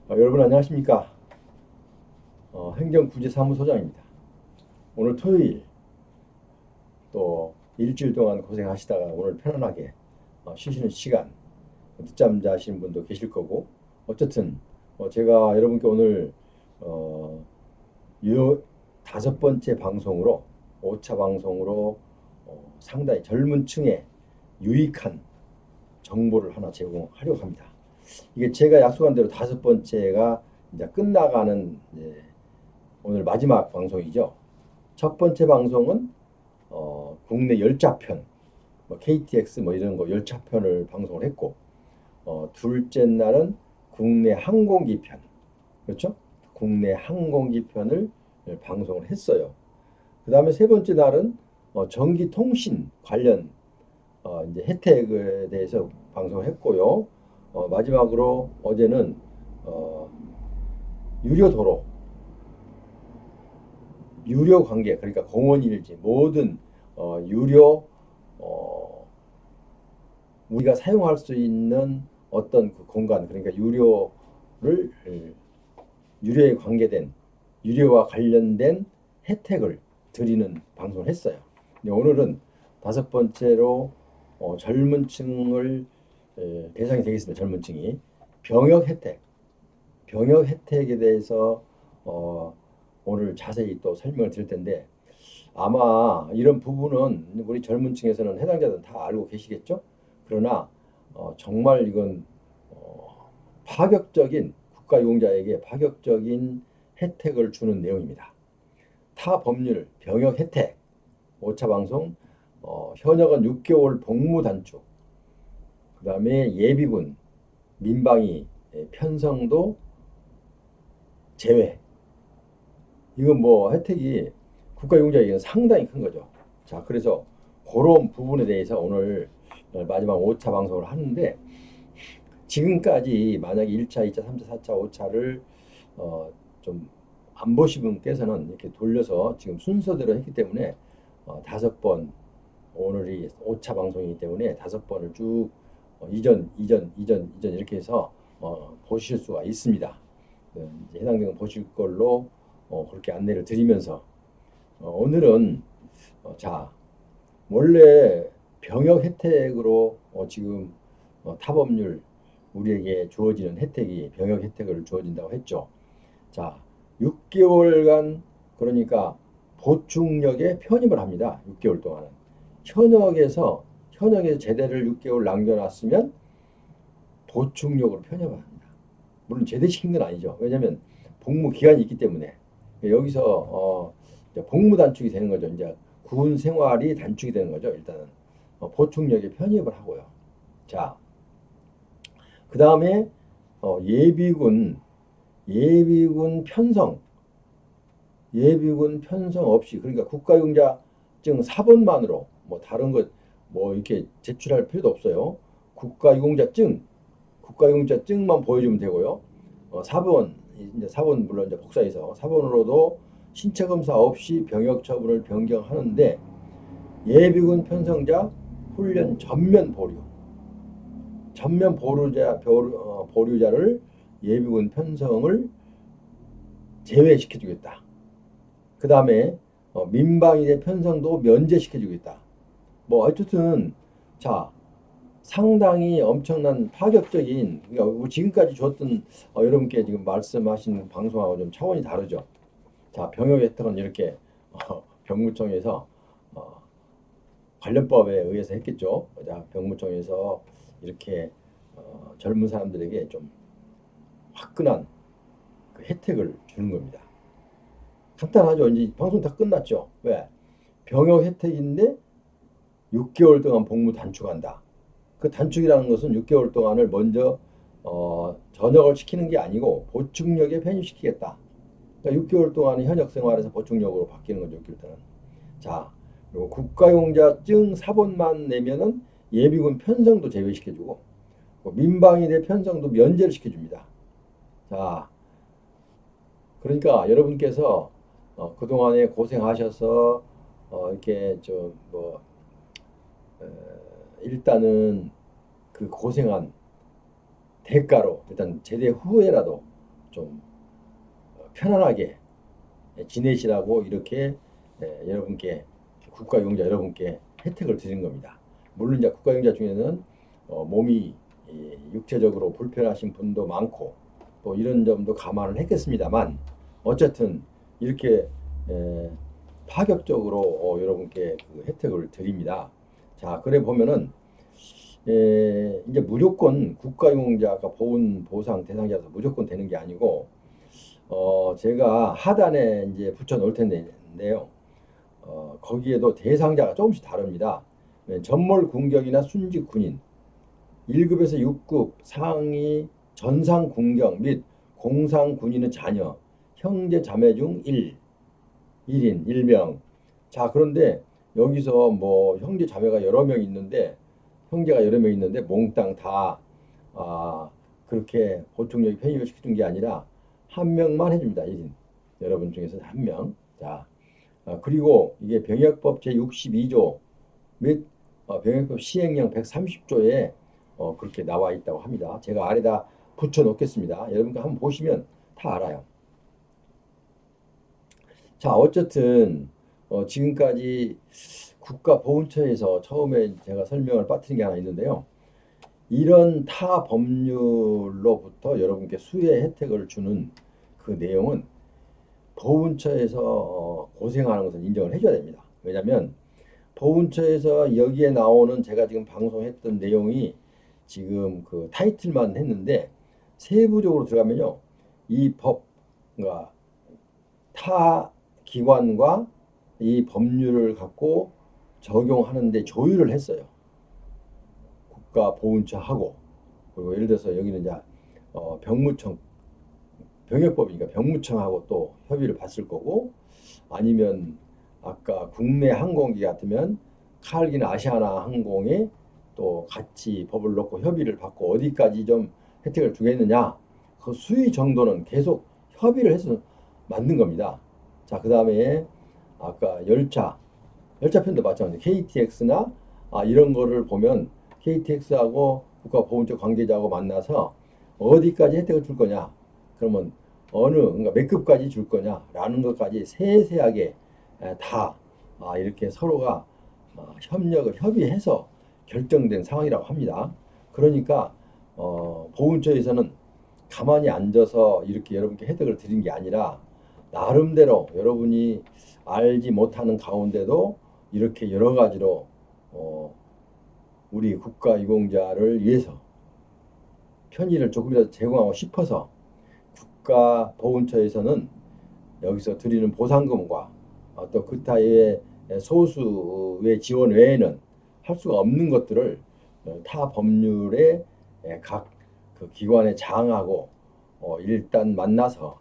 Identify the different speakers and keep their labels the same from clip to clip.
Speaker 1: 여러분 안녕하십니까? 행정구제사무소장입니다. 오늘 토요일 또 일주일 동안 고생하시다가 오늘 편안하게 쉬시는 시간 늦잠 자시는 분도 계실 거고 어쨌든 제가 여러분께 오늘 어, 요 다섯 번째 방송으로 5차 방송으로 상당히 젊은 층에 유익한 정보를 하나 제공하려고 합니다. 이게 제가 약속한 대로 다섯 번째가 이제 끝나가는 오늘 마지막 방송이죠. 첫 번째 방송은 국내 열차편, 뭐 KTX 뭐 이런 거 열차편을 방송을 했고, 둘째 날은 국내 항공기 편, 그렇죠? 국내 항공기 편을 방송을 했어요. 그 다음에 세 번째 날은 전기통신 관련 이제 혜택에 대해서 방송을 했고요. 마지막으로 어제는 어, 유료도로 유료 관계 그러니까 공원일지 모든 유료 우리가 사용할 수 있는 어떤 그 공간 그러니까 유료를 유료에 관계된 유료와 관련된 혜택을 드리는 방송을 했어요. 근데 오늘은 다섯 번째로 젊은 층을 대상이 되겠습니다. 젊은 층이 병역 혜택에 대해서 어, 오늘 자세히 또 설명을 드릴 텐데 아마 이런 부분은 우리 젊은 층에서는 해당자들은 다 알고 계시겠죠? 그러나 정말 이건 파격적인 국가유공자에게 파격적인 혜택을 주는 내용입니다. 타 법률 병역 혜택 5차 방송 현역은 6개월 복무 단축 그 다음에 예비군 민방위 편성도 제외 이건 뭐 혜택이 국가유공자에게는 상당히 큰 거죠. 자, 그래서 그런 부분에 대해서 오늘 마지막 5차 방송을 하는데 지금까지 만약에 1차, 2차, 3차, 4차, 5차를 좀 안 보신 분께서는 이렇게 돌려서 지금 순서대로 했기 때문에 다섯 번 오늘이 5차 방송이기 때문에 다섯 번을 쭉 이전 이렇게 해서 보실 수가 있습니다. 이제 해당되는 보실 걸로 그렇게 안내를 드리면서 오늘은 자 원래 병역 혜택으로 지금 타법률 우리에게 주어지는 혜택이 병역 혜택을 주어진다고 했죠. 자 6개월간 그러니까 보충역에 편입을 합니다. 6개월 동안은 현역에서 제대를 6개월 남겨놨으면 보충역으로 편입을 합니다. 물론 제대시킨 건 아니죠. 왜냐하면 복무 기간이 있기 때문에 여기서 복무 단축이 되는 거죠. 이제 군 생활이 단축이 되는 거죠. 일단은 보충역에 편입을 하고요. 자, 그 다음에 예비군 편성 예비군 편성 없이 그러니까 국가유공자증 사본만으로 뭐 다른 것 뭐 이렇게 제출할 필요도 없어요. 국가유공자증만 보여주면 되고요. 사본 이제 사본 물론 이제 복사해서 사본으로도 신체 검사 없이 병역 처분을 변경하는데 예비군 편성자 훈련 전면 보류자를 예비군 편성을 제외시켜 주겠다. 그 다음에 민방위대 편성도 면제시켜 주겠다. 뭐 어쨌든 자 상당히 엄청난 파격적인 그러니까 지금까지 줬던 여러분께 지금 말씀하신 방송하고 좀 차원이 다르죠. 자 병역 혜택은 이렇게 병무청에서 어, 관련법에 의해서 했겠죠. 자 병무청에서 이렇게 젊은 사람들에게 좀 화끈한 그 혜택을 주는 겁니다. 간단하죠. 이제 방송 다 끝났죠. 왜? 병역 혜택인데 6개월 동안 복무 단축한다. 그 단축이라는 것은 6개월 동안을 먼저 전역을 시키는 게 아니고 보충역에 편입시키겠다. 그러니까 6개월 동안은 현역 생활에서 보충역으로 바뀌는 거죠. 6개월 동안. 자, 그리고 국가용자증 사본만 내면은 예비군 편성도 제외시켜주고 민방위대 편성도 면제를 시켜줍니다. 자, 그러니까 여러분께서 그동안에 고생하셔서 이렇게 좀뭐 일단은 그 고생한 대가로 일단 제대 후에라도 좀 편안하게 지내시라고 이렇게 여러분께 국가유공자 여러분께 혜택을 드린 겁니다. 물론 이제 국가유공자 중에는 몸이 육체적으로 불편하신 분도 많고 또 이런 점도 감안을 했겠습니다만 어쨌든 이렇게 파격적으로 여러분께 그 혜택을 드립니다. 자, 그래 보면은 이제 무조건 국가유공자가 보상 대상자라서 무조건 되는 게 아니고 제가 하단에 이제 붙여 놓을 텐데요. 거기에도 대상자가 조금씩 다릅니다. 전몰 군경이나 순직 군인, 1급에서 6급 상위 전상 군경 및 공상 군인의 자녀, 형제 자매 중 1인 1명. 자, 그런데 여기서 뭐 형제 자매가 여러 명 있는데 형제가 여러 명 있는데 몽땅 다 그렇게 보충력이 편입을 시켜준 게 아니라 한 명만 해줍니다. 1인. 여러분 중에서 한 명. 자, 그리고 이게 병역법 제62조 및 병역법 시행령 130조에 그렇게 나와 있다고 합니다. 제가 아래다 붙여 놓겠습니다. 여러분들 한번 보시면 다 알아요. 자, 어쨌든 지금까지 국가보훈처에서 처음에 제가 설명을 빠뜨린 게 하나 있는데요. 이런 타 법률로부터 여러분께 수혜 혜택을 주는 그 내용은 보훈처에서 고생하는 것을 인정을 해줘야 됩니다. 왜냐하면 보훈처에서 여기에 나오는 제가 지금 방송했던 내용이 지금 그 타이틀만 했는데 세부적으로 들어가면요. 이 법, 그러니까 타 기관과 이 법률을 갖고 적용하는데 조율을 했어요. 국가보훈처하고 그리고 예를 들어서 여기는 이제 병무청 병역법이니까 병무청하고 또 협의를 봤을 거고 아니면 아까 국내 항공기 같으면 칼기나 아시아나 항공에 또 같이 법을 넣고 협의를 받고 어디까지 좀 혜택을 주겠느냐 그 수위 정도는 계속 협의를 해서 만든 겁니다. 자, 그 다음에 아까 열차편도 마찬가지 KTX나 이런 거를 보면 KTX하고 국가보훈처 관계자하고 만나서 어디까지 혜택을 줄 거냐 그러면 그러니까 몇 급까지 줄 거냐라는 것까지 세세하게 다 이렇게 서로가 협의해서 결정된 상황이라고 합니다. 그러니까 보훈처에서는 가만히 앉아서 이렇게 여러분께 혜택을 드린 게 아니라 나름대로 여러분이 알지 못하는 가운데도 이렇게 여러 가지로 우리 국가유공자를 위해서 편의를 조금이라도 제공하고 싶어서 국가보훈처에서는 여기서 드리는 보상금과 또 그타의 소수의 지원 외에는 할 수가 없는 것들을 타 법률의 각 그 기관에 장하고 일단 만나서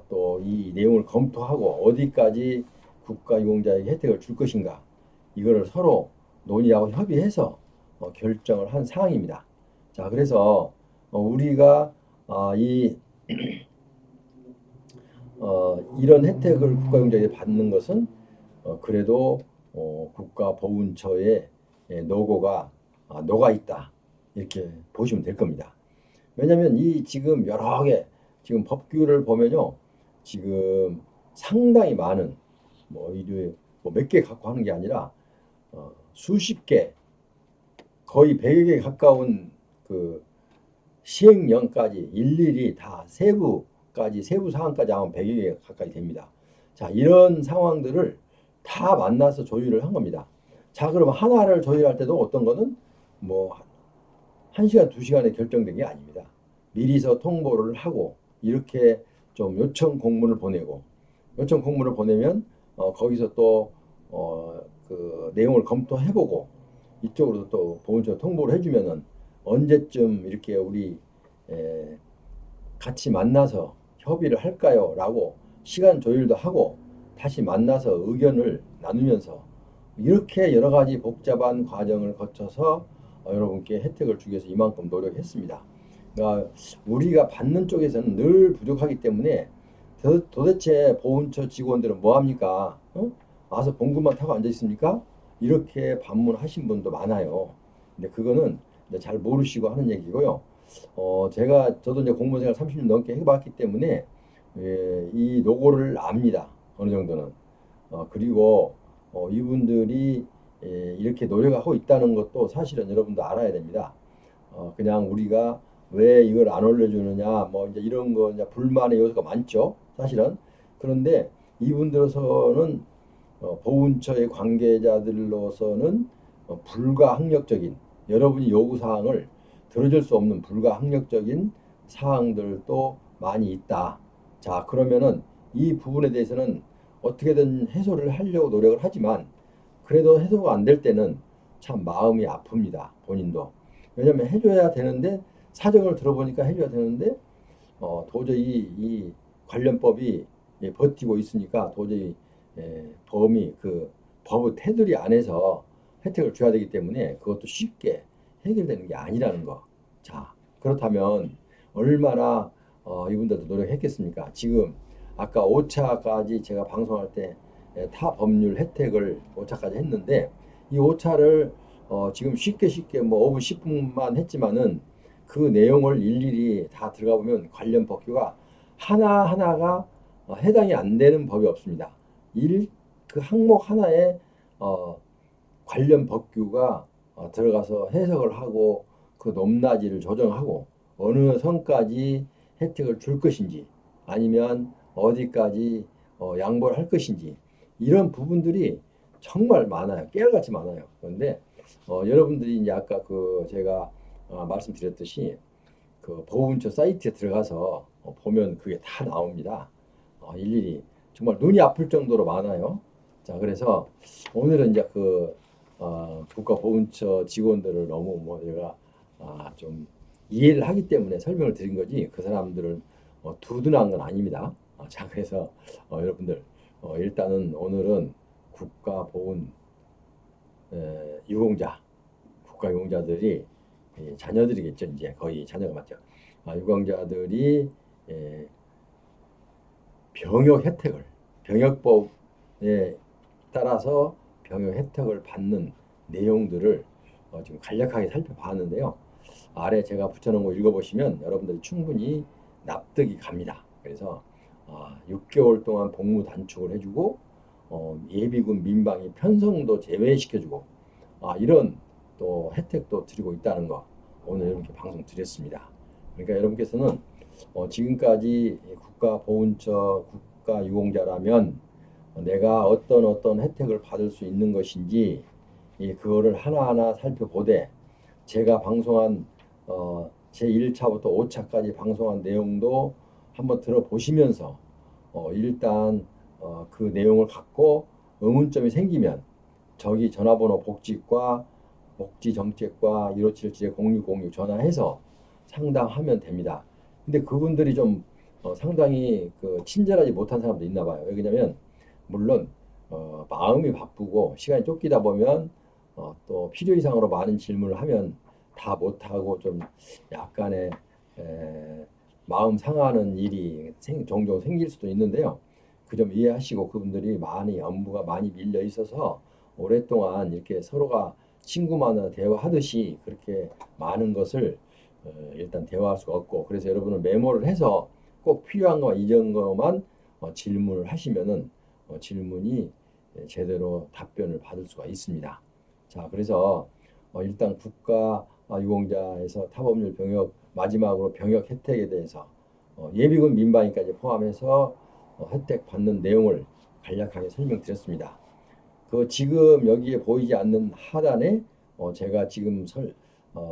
Speaker 1: 또 이 내용을 검토하고 어디까지 국가유공자에게 혜택을 줄 것인가 이거를 서로 논의하고 협의해서 결정을 한 사항입니다. 자, 그래서 우리가 이런 혜택을 국가유공자에게 받는 것은 그래도 국가보훈처의 노고가 녹아 있다 이렇게 보시면 될 겁니다. 왜냐하면 이 지금 여러 개 지금 법규를 보면요 지금 상당히 많은 몇 개 갖고 하는 게 아니라 수십 개 거의 100여 개 가까운 그 시행령까지 일일이 다 세부 사항까지 하면 100여 개 가까이 됩니다. 자, 이런 상황들을 다 만나서 조율을 한 겁니다. 자, 그러면 하나를 조율할 때도 어떤 거는 뭐 1시간, 2시간에 결정된 게 아닙니다. 미리서 통보를 하고 이렇게 좀 요청 공문을 보내고 요청 공문을 보내면 거기서 또 그 내용을 검토해보고 이쪽으로도 또 보훈처 통보를 해주면은 언제쯤 이렇게 우리 같이 만나서 협의를 할까요? 라고 시간 조율도 하고 다시 만나서 의견을 나누면서 이렇게 여러 가지 복잡한 과정을 거쳐서 여러분께 혜택을 주기 위해서 이만큼 노력했습니다. 그러니까 우리가 받는 쪽에서는 늘 부족하기 때문에 도대체 보훈처 직원들은 뭐합니까? 와서 봉급만 타고 앉아 있습니까? 이렇게 반문하신 분도 많아요. 근데 그거는 잘 모르시고 하는 얘기고요. 저도 이제 공무원 생활 30년 넘게 해봤기 때문에 이 노고를 압니다. 어느 정도는. 그리고 이분들이 이렇게 노력하고 있다는 것도 사실은 여러분도 알아야 됩니다. 그냥 우리가 왜 이걸 안 올려주느냐, 뭐 이제 이런 거 이제 불만의 요소가 많죠. 사실은. 그런데 이분들로서는 보훈처의 관계자들로서는 불가항력적인 여러분이 요구 사항을 들어줄 수 없는 불가항력적인 사항들도 많이 있다. 자, 그러면은 이 부분에 대해서는 어떻게든 해소를 하려고 노력을 하지만 그래도 해소가 안 될 때는 참 마음이 아픕니다. 본인도. 왜냐면 해줘야 되는데 사정을 들어보니까 해줘야 되는데 도저히 이 관련법이 버티고 있으니까 도저히 범위 그 법의 테두리 안에서 혜택을 줘야 되기 때문에 그것도 쉽게 해결되는 게 아니라는 거. 자, 그렇다면 얼마나 이분들도 노력했겠습니까? 지금 아까 5차까지 제가 방송할 때 타 법률 혜택을 5차까지 했는데 이 5차를 지금 쉽게 뭐 5분 10분만 했지만은 그 내용을 일일이 다 들어가 보면 관련 법규가 하나하나가 해당이 안 되는 법이 없습니다. 그 항목 하나에 관련 법규가 들어가서 해석을 하고 그 높낮이를 조정하고 어느 선까지 혜택을 줄 것인지 아니면 어디까지 양보를 할 것인지 이런 부분들이 정말 많아요. 깨알같이 많아요. 그런데 여러분들이 이제 아까 그 제가 말씀드렸듯이 그 보훈처 사이트에 들어가서 보면 그게 다 나옵니다. 일일이 정말 눈이 아플 정도로 많아요. 자, 그래서 오늘은 이제 그 국가보훈처 직원들을 너무 뭐 제가 좀 이해를 하기 때문에 설명을 드린 거지 그 사람들은 두둔한 건 아닙니다. 자, 그래서 여러분들 일단은 오늘은 국가보훈 유공자, 국가유공자들이 자녀들이겠죠. 이제 거의 자녀가 맞죠. 유공자들이 병역 혜택을 병역법에 따라서 병역 혜택을 받는 내용들을 지금 간략하게 살펴봤는데요. 아래 제가 붙여놓은 거 읽어보시면 여러분들이 충분히 납득이 갑니다. 그래서 6개월 동안 복무 단축을 해주고 예비군 민방위 편성도 제외시켜주고 이런 또 혜택도 드리고 있다는 거 오늘 이렇게 방송 드렸습니다. 그러니까 여러분께서는 지금까지 국가보훈처 국가유공자라면 내가 어떤 혜택을 받을 수 있는 것인지 그거를 하나하나 살펴보되 제가 방송한 제1차부터 5차까지 방송한 내용도 한번 들어보시면서 일단 그 내용을 갖고 의문점이 생기면 저기 전화번호 복지정책과 1577-0606 전화해서 상담하면 됩니다. 근데 그분들이 좀 상당히 그 친절하지 못한 사람도 있나 봐요. 왜냐면 물론 마음이 바쁘고 시간이 쫓기다 보면 또 필요 이상으로 많은 질문을 하면 다 못하고 좀 약간의 마음 상하는 일이 종종 생길 수도 있는데요. 그 점 이해하시고 그분들이 많이 업무가 많이 밀려 있어서 오랫동안 이렇게 서로가 친구만나 대화하듯이 그렇게 많은 것을 일단 대화할 수가 없고 그래서 여러분은 메모를 해서 꼭 필요한 거 이전 거만 질문을 하시면은 질문이 제대로 답변을 받을 수가 있습니다. 자, 그래서 일단 국가 유공자에서 타법률 병역 마지막으로 병역 혜택에 대해서 예비군 민방위까지 포함해서 혜택 받는 내용을 간략하게 설명드렸습니다. 그 지금 여기에 보이지 않는 하단에 제가 지금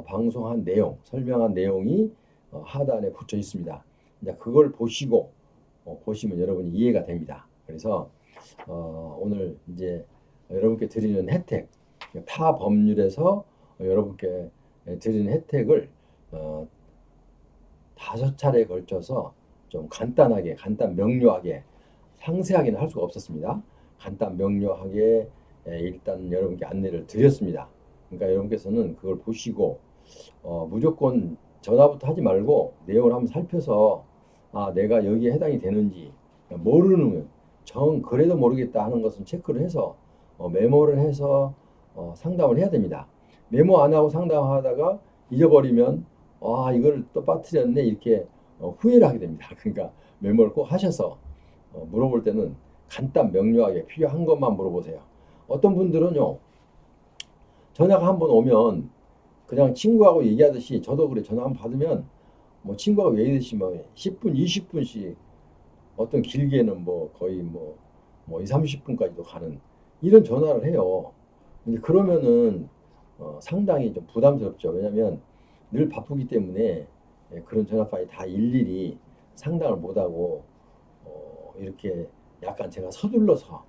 Speaker 1: 방송한 내용, 설명한 내용이 하단에 붙여 있습니다. 이제 그걸 보시고 보시면 여러분이 이해가 됩니다. 그래서 오늘 이제 여러분께 드리는 혜택, 타 법률에서 여러분께 드리는 혜택을 5차례에 걸쳐서 좀 간단하게, 명료하게, 상세하게는 할 수가 없었습니다. 간단 명료하게 일단 여러분께 안내를 드렸습니다. 그러니까 여러분께서는 그걸 보시고 무조건 전화부터 하지 말고 내용을 한번 살펴서 내가 여기에 해당이 되는지 모르는 그래도 모르겠다 하는 것은 체크를 해서 메모를 해서 상담을 해야 됩니다. 메모 안 하고 상담하다가 잊어버리면 이걸 또 빠뜨렸네 이렇게 후회를 하게 됩니다. 그러니까 메모를 꼭 하셔서 물어볼 때는 간단 명료하게 필요한 것만 물어보세요. 어떤 분들은요, 전화가 한번 오면 그냥 친구하고 얘기하듯이, 저도 그래, 전화 한번 받으면 뭐 친구하고 얘기하듯이 뭐 10분, 20분씩, 어떤 길게는 뭐 거의 뭐 2, 30분까지도 가는 이런 전화를 해요. 근데 그러면은 상당히 좀 부담스럽죠. 왜냐면 늘 바쁘기 때문에 그런 전화까지 다 일일이 상담을 못하고 이렇게 약간 제가 서둘러서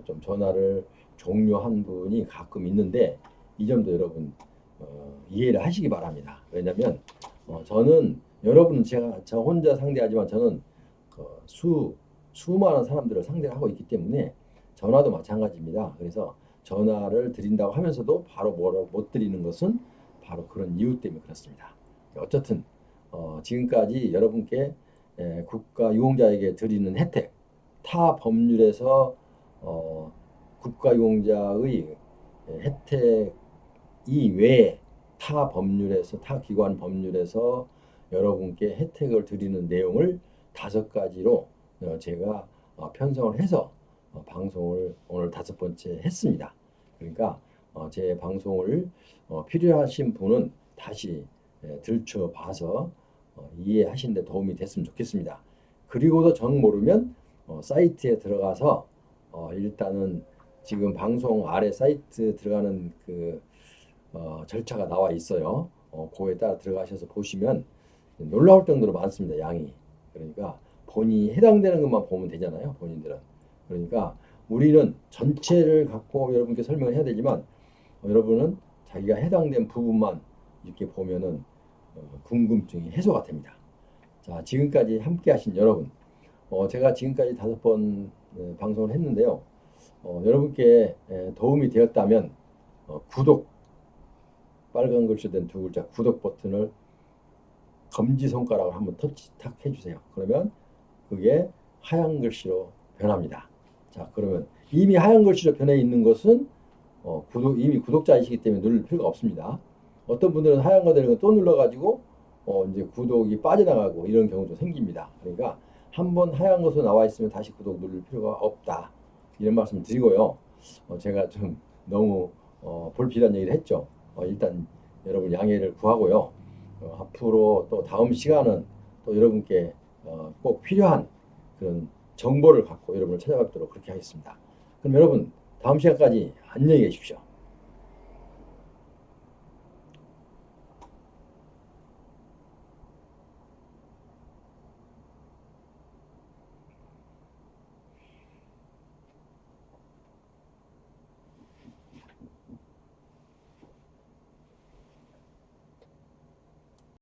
Speaker 1: 좀 전화를 종료한 분이 가끔 있는데, 이 점도 여러분 이해를 하시기 바랍니다. 왜냐면 저는, 여러분은 제가 저 혼자 상대하지만 저는 수많은 사람들을 상대하고 있기 때문에 전화도 마찬가지입니다. 그래서 전화를 드린다고 하면서도 바로 뭐라고 못 드리는 것은 바로 그런 이유 때문에 그렇습니다. 어쨌든 지금까지 여러분께 국가 유공자에게 드리는 혜택, 타 법률에서 국가 유공자의 혜택 이외에 타 법률에서, 타 기관 법률에서 여러분께 혜택을 드리는 내용을 5가지로 제가 편성을 해서 방송을 오늘 5번째 했습니다. 그러니까 제 방송을 필요하신 분은 다시 들춰봐서 이해하신 데 도움이 됐으면 좋겠습니다. 그리고도 정 모르면 사이트에 들어가서 일단은 지금 방송 아래 사이트 들어가는 그 절차가 나와 있어요. 그거에 따라 들어가셔서 보시면 놀라울 정도로 많습니다. 양이. 그러니까 본인이 해당되는 것만 보면 되잖아요. 본인들은. 그러니까 우리는 전체를 갖고 여러분께 설명을 해야 되지만 여러분은 자기가 해당된 부분만 이렇게 보면은 궁금증이 해소가 됩니다. 자, 지금까지 함께 하신 여러분, 제가 지금까지 5번 방송을 했는데요. 여러분께 도움이 되었다면 구독, 빨간 글씨로 된 2글자 구독 버튼을 검지손가락을 한번 터치 탁 해주세요. 그러면 그게 하얀 글씨로 변합니다. 자, 그러면 이미 하얀 글씨로 변해 있는 것은 이미 구독자이시기 때문에 누를 필요가 없습니다. 어떤 분들은 하얀 거 되는 거 또 눌러가지고 이제 구독이 빠져나가고 이런 경우도 생깁니다. 그러니까 한번 하얀 것으로 나와 있으면 다시 구독 누를 필요가 없다, 이런 말씀 드리고요. 제가 좀 너무 불필요한 얘기를 했죠. 일단 여러분 양해를 구하고요. 앞으로 또 다음 시간은 또 여러분께 꼭 필요한 그런 정보를 갖고 여러분을 찾아뵙도록 그렇게 하겠습니다. 그럼 여러분, 다음 시간까지 안녕히 계십시오.